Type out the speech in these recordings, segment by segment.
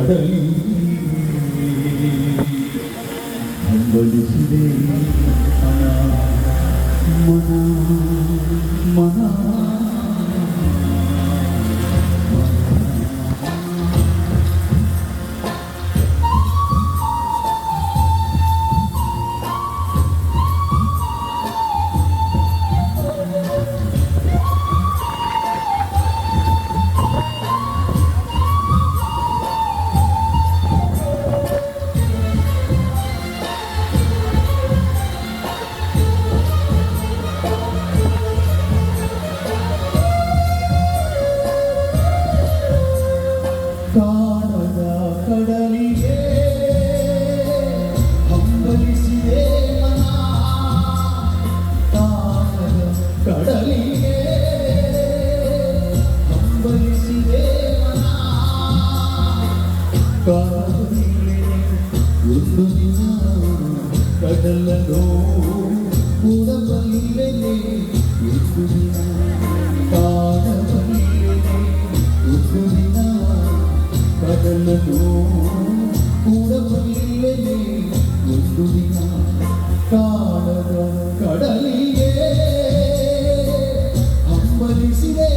ಕಡಲಿ ಹಂಬಲಿಸಿದೆ ಮನ ಮನ ಕಾಣದ ಕಡಲಿಗೆ ಹಂಬಲಿಸಿದೆ ಮನ ಕಾಣದ ಕಡಲಿಗೆ ಹಂಬಲಿಸಿದೆ ಮನ ಕಾಣಲಿಲ್ಲ ಒಂದು ದಿನ ಕಡಲನ್ನು ಕೂಡಬಲ್ಲೆ ಒಂದು ದಿನ ಕಾಣಬಲ್ಲೆ ಒಂದು ದಿನ ಕಡಲನ್ನು ಕೂಡಬಲ್ಲೆ ಒಂದು ದಿನ ಕಾಣದ ಕಡಲಿಗೆ ಹಂಬಲಿಸಿದೆ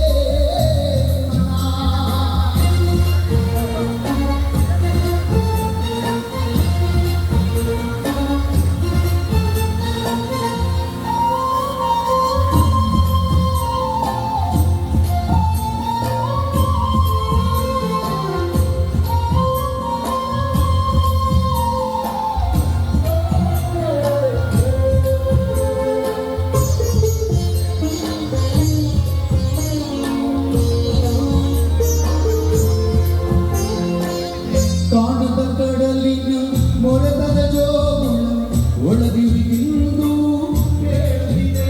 ಕಾಣದ ಕಡಲಿನ ಮೊರೆತದ ಜೋಗುಳ ಒಳಗಿವಿಗಿಂದು ಕೇಳಿದೆ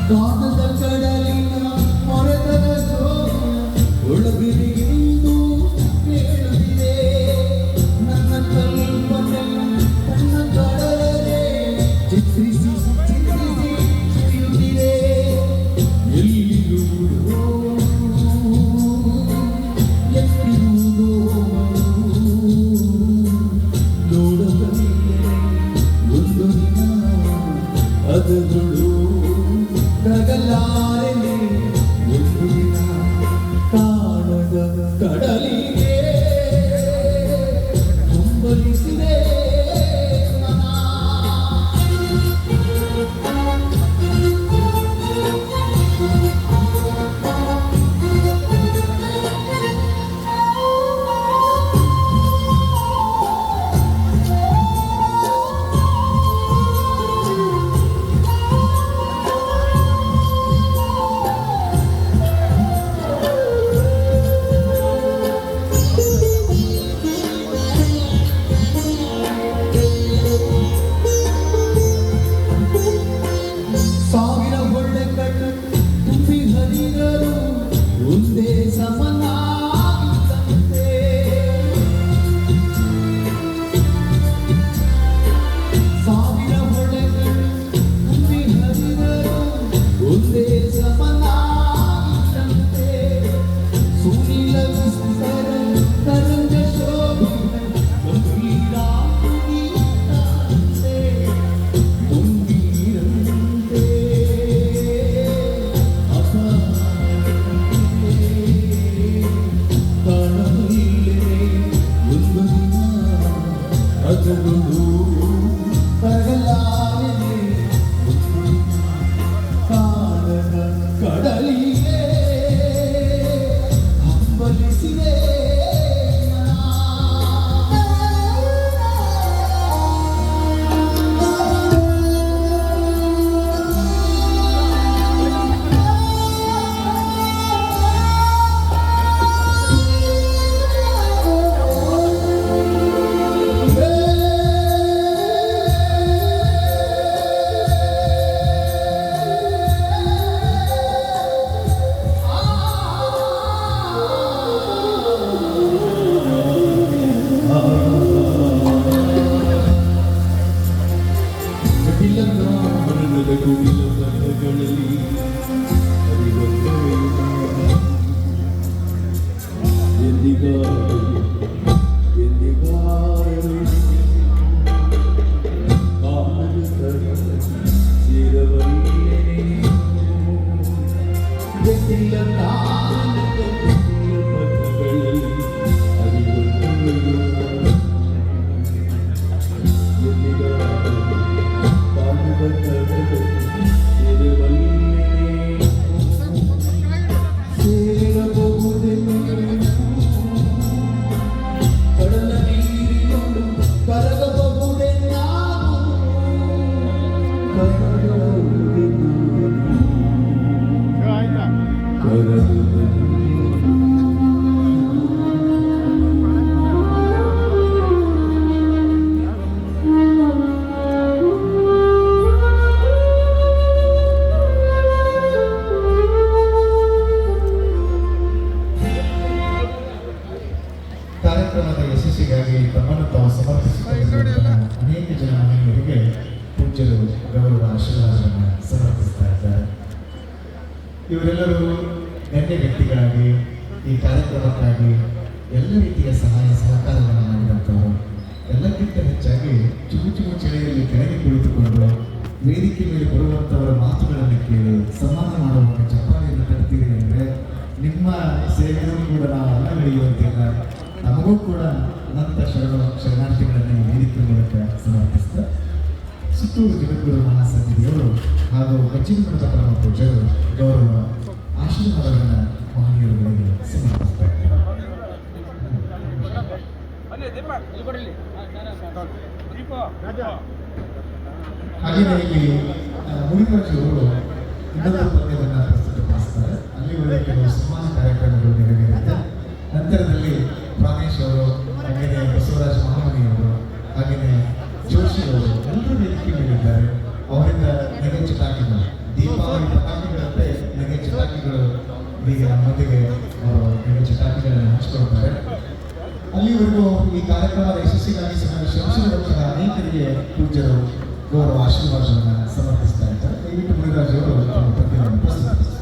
ಕಾಣದ ಕಡಲಿನ ಮೊರೆತದ ಜೋಗುಳ ಒಳಗಿವಿಗಿಂದು ಕೇಳಿದೆ ನನ್ನ ಕಲ್ಪನೆ ನನ್ನ ಕಡಲೇ ಚಿತ್ರಿಸಿ ಚಿತ್ರಿಸಿ ತಿಳಿದಿದೆ ಎಲ್ಲಿರುವುದೋ ಅದರಳು ನಗಲಾರೆ ಒಂದು ದಿನ ಕಾಣದ ಕಡಲಿಗೆ ಹಂಬಲಿಸಿದೆ ಸಾವಿರ ಒಳ್ಳೆ ಕಣ್ಣು ತುಂಬಿ ಹರಿದರು ಒಂದೇ ಸಮನಾಗಿದ್ದಂತೆ ಸಾವಿರ ಒಳ್ಳೆ ಕಣ್ಣು ತುಂಬಿ ಹರಿದರು ಒಂದೇ ಸಮನಾಗಿದ್ದಂತೆ ಸುನೀಲ ವಿಸ್ತರ ತರಂಗ ಶೋಭಿತ ಗಂಭೀರಾಂತೆ ಅದರಳು ತಗಲಾರೆ ಕಾಣದ ಕಡಲಿಗೆ ಹಂಬಲಿಸಿದೆ ಹೆಚ್ಚಾಗಿ ತಮ್ಮನ್ನು ತಾವು ಸಮರ್ಪಿಸಿದ ಅನೇಕ ಜನ ಮಹಿಳೆಯರಿಗೆ ಪೂಜ್ಯರು ಗೌರವ ಆಶೀರ್ವಾದವನ್ನು ಸಮರ್ಪಿಸ್ತಾ ಇದ್ದಾರೆ. ಇವರೆಲ್ಲರೂ ಗಣ್ಯ ವ್ಯಕ್ತಿಗಳಾಗಿ ಈ ಕಾರ್ಯಕ್ರಮಕ್ಕಾಗಿ ಎಲ್ಲ ರೀತಿಯ ಸಹಾಯ ಸಹಕಾರವನ್ನು ಮಾಡಿದಂಥವರು. ಎಲ್ಲಕ್ಕಿಂತ ಹೆಚ್ಚಾಗಿ ಚುಮು ಚಳಿಯಲ್ಲಿ ಕೆಳಗೆ ಕುಳಿತುಕೊಂಡು ವೇದಿಕೆ ಮೇಲೆ ಬರುವಂಥವರ ಮಾತುಗಳನ್ನು ಕೇಳಿ ಸನ್ಮಾನ ಮಾಡುವಾಗ ಚಪ್ಪಾಳೆಯನ್ನು ತರ್ತೀರಿ ಅಂದರೆ ನಿಮ್ಮ ಸೇವೆಯೂ ಕೂಡ ನಾವು ಅಲ್ಲಗಳೆಯುವಂತಿಲ್ಲ. ನಮಗೂ ಕೂಡ ಅನಂತ ಶರಣಾರ್ಥಿಗಳನ್ನು ಈ ವೇದಿಕೆ ಮೂಲಕ ಸಮರ್ಪಿಸ್ತಾ ಸುತ್ತೂರು ಜಗದ್ಗುರು ಮಹಾಸನ್ನಿಧಿಯವರು ಹಾಗೂ ಬಚ್ಚಿನಮಠದ ಪರಮ ಪೂಜ್ಯರು ಗೌರವ ಆಶೀರ್ವಾದಗಳನ್ನು ಮಹನೀಯರುಗಳಿಗೆ ಸಮರ್ಪಿಸ್ತಾ ಇದ್ದಾರೆ. ಹಾಗೆಯೇ ಇಲ್ಲಿ ಮುನಿರಾಜ್ ಅವರು ಇನ್ನೊಂದು ಪದ್ಯವನ್ನು ಪ್ರಸ್ತುತಪಡಿಸ್ತಾರೆ. ಅಲ್ಲಿವರೆಗೆ ಕೆಲವು ಸನ್ಮಾನ ಕಾರ್ಯಕ್ರಮಗಳು ನೆರವೇರಿದೆ. ನಂತರದಲ್ಲಿ ಪ್ರಾಣೇಶ್ ಅವರು, ಹಾಗೆಯೇ ಬಸವರಾಜ ಮಹಾಮನಿಯವರು, ಹಾಗೆಯೇ ಜೋಶಿ ಅವರು ಎಲ್ಲರೂ ವೇದಿಕೆ ಮೇಲಿದ್ದಾರೆ. ಅವರಿಂದ ನಗೆ ಚಟಾಕಿಗಳು, ದೀಪಾವಳಿ ಪಟಾಕಿಗಳಂತೆ ನಗೆ ಚಟಾಕಿಗಳು ಈಗ ನಮ್ಮೊಂದಿಗೆ ಅವರು ನಗೆ ಚಟಾಕಿಗಳನ್ನು ಹಂಚಿಕೊಳ್ತಾರೆ. ಅಲ್ಲಿವರೆಗೂ ಈ ಕಾರ್ಯಕ್ರಮದ ಯಶಸ್ಸಿಗಾಗಿ ಶ್ರಮಿಸಿರುವಂತಹ ಅನೇಕರಿಗೆ ಪೂಜ್ಯರು ಗೌರವ ಆಶೀರ್ವಾದವನ್ನು ಸಮರ್ಪಿಸ್ತಾ ಇದ್ದಾರೆ. ದಯವಿಟ್ಟು ಮುನಿರಾಜ್ ಅವರು ತಮ್ಮ ಪದ್ಯವನ್ನು ಪ್ರಸ್ತುತಪಡಿಸಿದ್ದಾರೆ.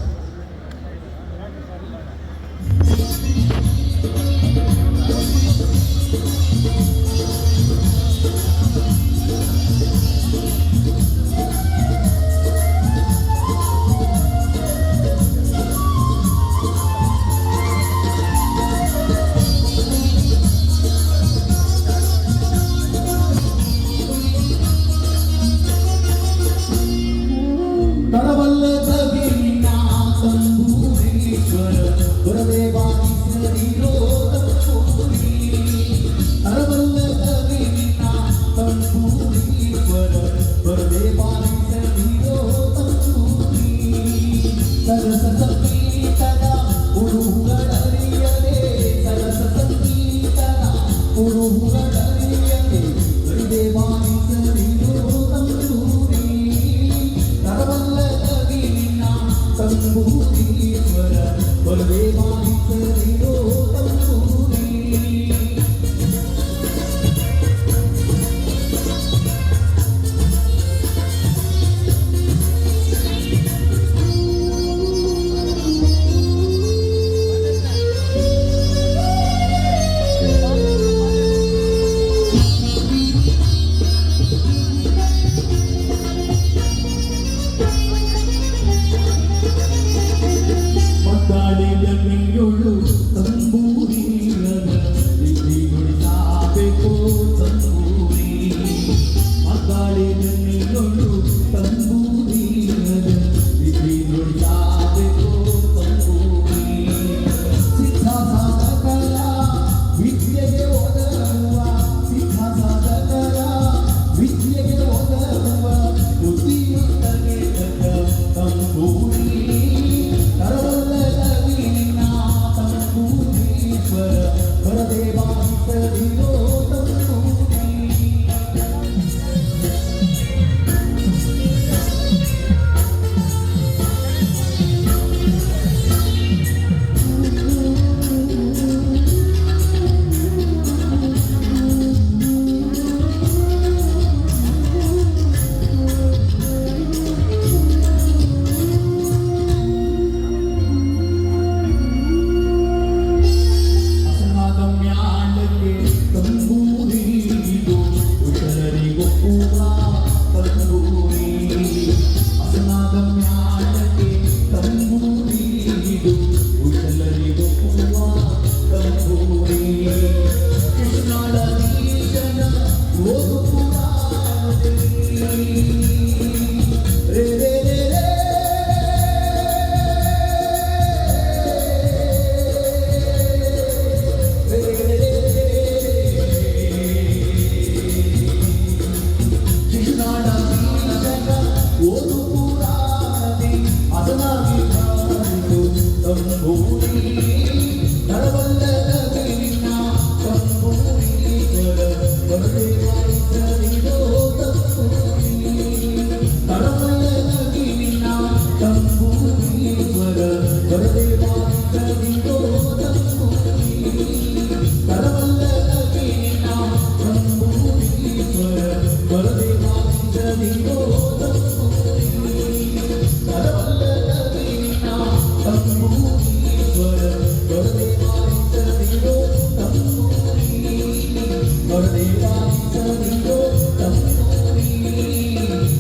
ಬಲದೇವಾಸದಿರೋ ನಮ್ಮೂರಿ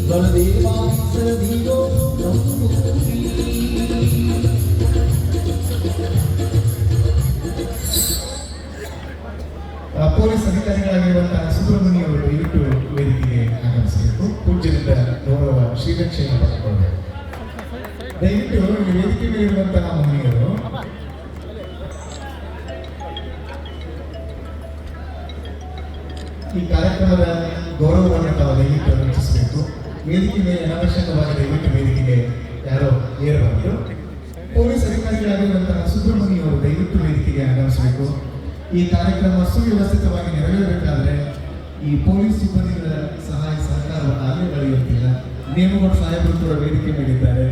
ಬಲದೇವಾಸದಿರೋ ನಮ್ಮೂರಿ ಪೊಲೀಸ್ ಅಧಿಕಾರಿಗಳಾಗಿರುವಂತಹ ಸುಬ್ರಹ್ಮಣ್ಯ ಅವರು ದಯವಿಟ್ಟು ವೇದಿಕೆಗೆ ಆಗಮಿಸಬೇಕು. ಪೂಜ್ಯರಿಂದ ಗೌರವ ಶ್ರೀರಕ್ಷೆಯನ್ನು ಪಡೆದುಕೊಳ್ಳಬೇಕು. ದಯವಿಟ್ಟು ಈ ವೇದಿಕೆ ಮೇಲಿರುವಂತಹ ಮಹನೀಯರು ಈ ಕಾರ್ಯಕ್ರಮದ ಗೌರವವನ್ನು ತಾವು ದಯವಿಟ್ಟು ರಚಿಸಬೇಕು. ವೇದಿಕೆ ಮೇಲೆ ಅನಾವಶ್ಯಕವಾಗಿ ದಯವಿಟ್ಟು ವೇದಿಕೆಗೆ ಯಾರೋ ಏರಬಾರದು. ಪೊಲೀಸ್ ಅಧಿಕಾರಿಗಳಾಗಿರುವಂತಹ ಸುಬ್ರಹ್ಮಣ್ಯ ಅವರು ದಯವಿಟ್ಟು ವೇದಿಕೆಗೆ ಆಗಮಿಸಬೇಕು. ಈ ಕಾರ್ಯಕ್ರಮ ಸುವ್ಯವಸ್ಥಿತವಾಗಿ ನೆರವೇರಬೇಕಾದ್ರೆ ಈ ಪೊಲೀಸ್ ಸಿಬ್ಬಂದಿಗಳ ಸಹಾಯ ಸಹಕಾರವನ್ನು ಅಲ್ಲಿ ನಡೆಯುತ್ತಿಲ್ಲ. ನೇಮಗೌಡ ಸಾಹೇಬರು ಕೂಡ ವೇದಿಕೆ ಮೇಲಿದ್ದಾರೆ.